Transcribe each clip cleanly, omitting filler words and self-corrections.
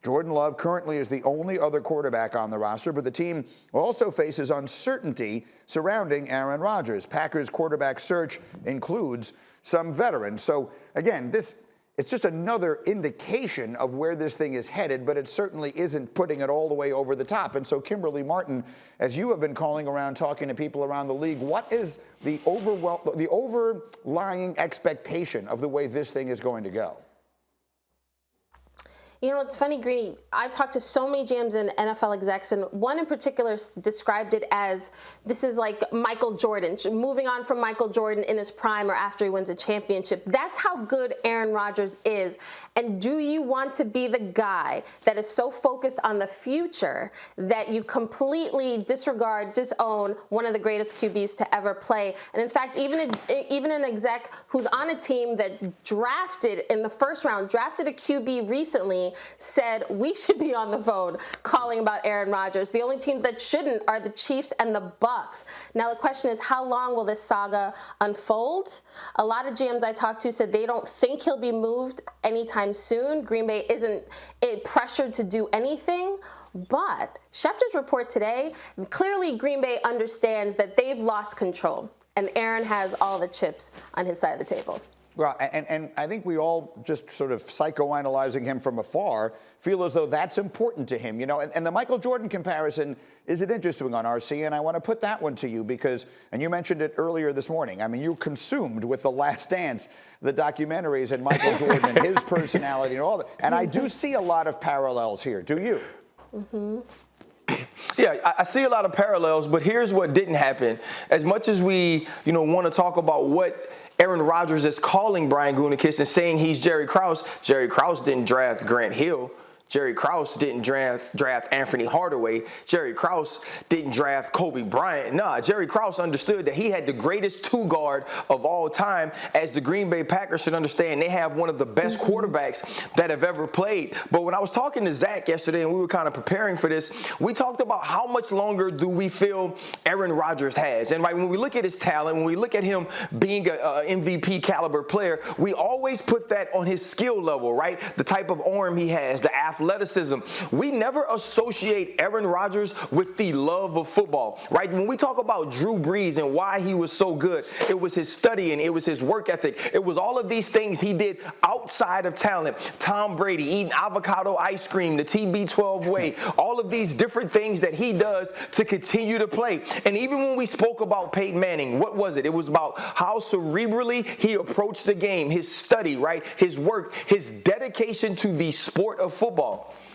Jordan Love currently is the only other quarterback on the roster, but the team also faces uncertainty surrounding Aaron Rodgers. Packers quarterback search includes some veterans. So again, it's just another indication of where this thing is headed, but it certainly isn't putting it all the way over the top. And so, Kimberly Martin, as you have been calling around, talking to people around the league, what is the overlying expectation of the way this thing is going to go? You know, it's funny, Greeny. I've talked to so many GMs and NFL execs, and one in particular described it as this is like Michael Jordan, moving on from Michael Jordan in his prime or after he wins a championship. That's how good Aaron Rodgers is. And do you want to be the guy that is so focused on the future that you completely disregard, disown one of the greatest QBs to ever play? And in fact, even an exec who's on a team that drafted in the first round, drafted a QB recently, said we should be on the phone calling about Aaron Rodgers. The only teams that shouldn't are the Chiefs and the Bucks. Now the question is, how long will this saga unfold? A lot of GMs I talked to said they don't think he'll be moved anytime soon. Green Bay isn't pressured to do anything. But Schefter's report today, clearly Green Bay understands that they've lost control, and Aaron has all the chips on his side of the table. Well, and I think we all, just sort of psychoanalyzing him from afar, feel as though that's important to him, you know. And the Michael Jordan comparison is an interesting one, RC, and I want to put that one to you because, and you mentioned it earlier this morning, I mean, you consumed with The Last Dance, the documentaries, and Michael Jordan and his personality and all that. And I do see a lot of parallels here. Do you? Mm-hmm. Yeah, I see a lot of parallels, but here's what didn't happen. As much as we, want to talk about what Aaron Rodgers is calling Brian Gutekunst and saying he's Jerry Krause didn't draft Grant Hill. Jerry Krause didn't draft Anthony Hardaway. Jerry Krause didn't draft Kobe Bryant. Nah, Jerry Krause understood that he had the greatest two-guard of all time, as the Green Bay Packers should understand. They have one of the best quarterbacks that have ever played. But when I was talking to Zach yesterday and we were kind of preparing for this, we talked about how much longer do we feel Aaron Rodgers has. And right, when we look at his talent, when we look at him being an MVP caliber player, we always put that on his skill level, right? The type of arm he has, the athleticism. We never associate Aaron Rodgers with the love of football, right? When we talk about Drew Brees and why he was so good, it was his studying, it was his work ethic, it was all of these things he did outside of talent. Tom Brady eating avocado ice cream, the TB12 way, all of these different things that he does to continue to play. And even when we spoke about Peyton Manning, what was it? It was about how cerebrally he approached the game, his study, right? His work, his dedication to the sport of football.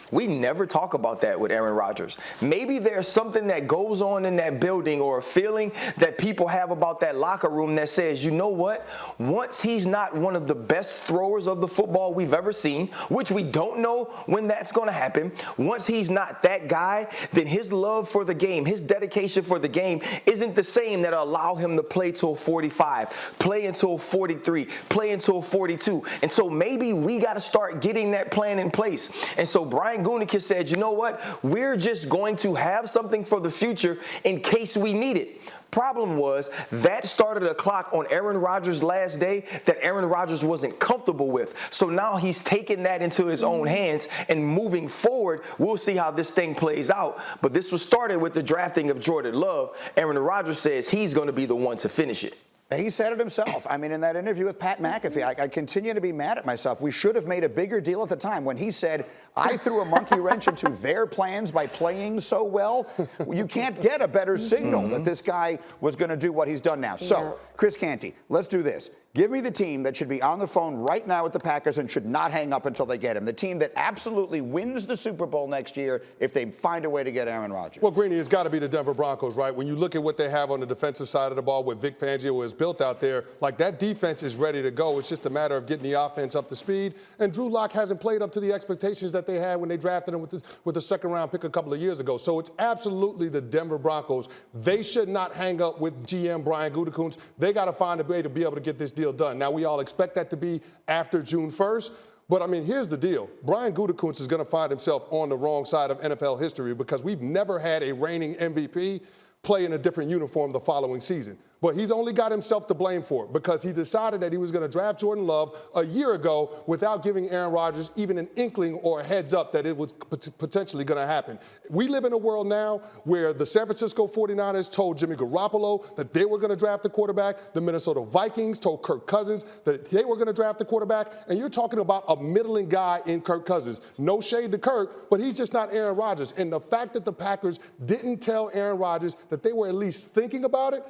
We never talk about that with Aaron Rodgers. Maybe there's something that goes on in that building or a feeling that people have about that locker room that says, you know what? Once he's not one of the best throwers of the football we've ever seen, which we don't know when that's going to happen, once he's not that guy, then his love for the game, his dedication for the game isn't the same that'll allow him to play till 45, play until 43, play until 42. And so maybe we got to start getting that plan in place. And so Brian Gutekunst said, you know what? We're just going to have something for the future in case we need it. Problem was that started a clock on Aaron Rodgers' last day that Aaron Rodgers wasn't comfortable with. So now he's taking that into his own hands, and moving forward, we'll see how this thing plays out. But this was started with the drafting of Jordan Love. Aaron Rodgers says he's going to be the one to finish it. He said it himself. I mean, in that interview with Pat McAfee, I continue to be mad at myself. We should have made a bigger deal at the time when he said, I threw a monkey wrench into their plans by playing so well. You can't get a better signal that this guy was going to do what he's done now. So, Chris Canty, let's do this. Give me the team that should be on the phone right now with the Packers and should not hang up until they get him. The team that absolutely wins the Super Bowl next year if they find a way to get Aaron Rodgers. Well, Greeny, it's got to be the Denver Broncos, right? When you look at what they have on the defensive side of the ball, what Vic Fangio has built out there, like that defense is ready to go. It's just a matter of getting the offense up to speed. And Drew Lock hasn't played up to the expectations that they had when they drafted him with the second-round pick a couple of years ago. So it's absolutely the Denver Broncos. They should not hang up with GM Brian Gutekunst. They got to find a way to be able to get this deal done. Now, we all expect that to be after June 1st. But, I mean, here's the deal. Brian Gutekunst is going to find himself on the wrong side of NFL history because we've never had a reigning MVP play in a different uniform the following season. But he's only got himself to blame for it because he decided that he was going to draft Jordan Love a year ago without giving Aaron Rodgers even an inkling or a heads up that it was potentially going to happen. We live in a world now where the San Francisco 49ers told Jimmy Garoppolo that they were going to draft the quarterback. The Minnesota Vikings told Kirk Cousins that they were going to draft the quarterback. And you're talking about a middling guy in Kirk Cousins. No shade to Kirk, but he's just not Aaron Rodgers. And the fact that the Packers didn't tell Aaron Rodgers that they were at least thinking about it,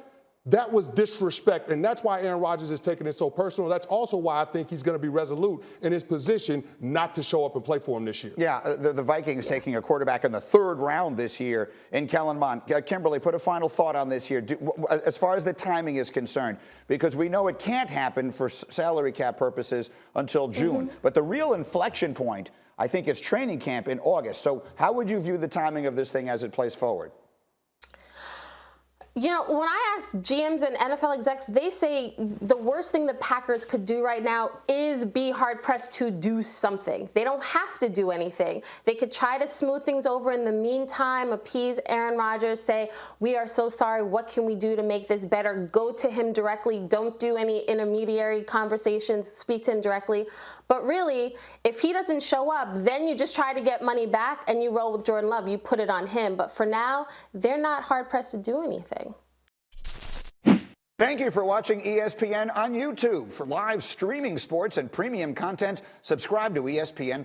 that was disrespect, and that's why Aaron Rodgers is taking it so personal. That's also why I think he's going to be resolute in his position not to show up and play for him this year. Yeah, the Vikings taking a quarterback in the 3rd round this year in Kellen Mond. Kimberly, put a final thought on this here, as far as the timing is concerned, because we know it can't happen for salary cap purposes until June. But the real inflection point, I think, is training camp in August. So how would you view the timing of this thing as it plays forward? You know, when I ask GMs and NFL execs, they say the worst thing the Packers could do right now is be hard-pressed to do something. They don't have to do anything. They could try to smooth things over in the meantime, appease Aaron Rodgers, say, we are so sorry, what can we do to make this better? Go to him directly. Don't do any intermediary conversations. Speak to him directly. But really, if he doesn't show up, then you just try to get money back and you roll with Jordan Love. You put it on him. But for now, they're not hard-pressed to do anything. Thank you for watching ESPN on YouTube. For live streaming sports and premium content, subscribe to ESPN+.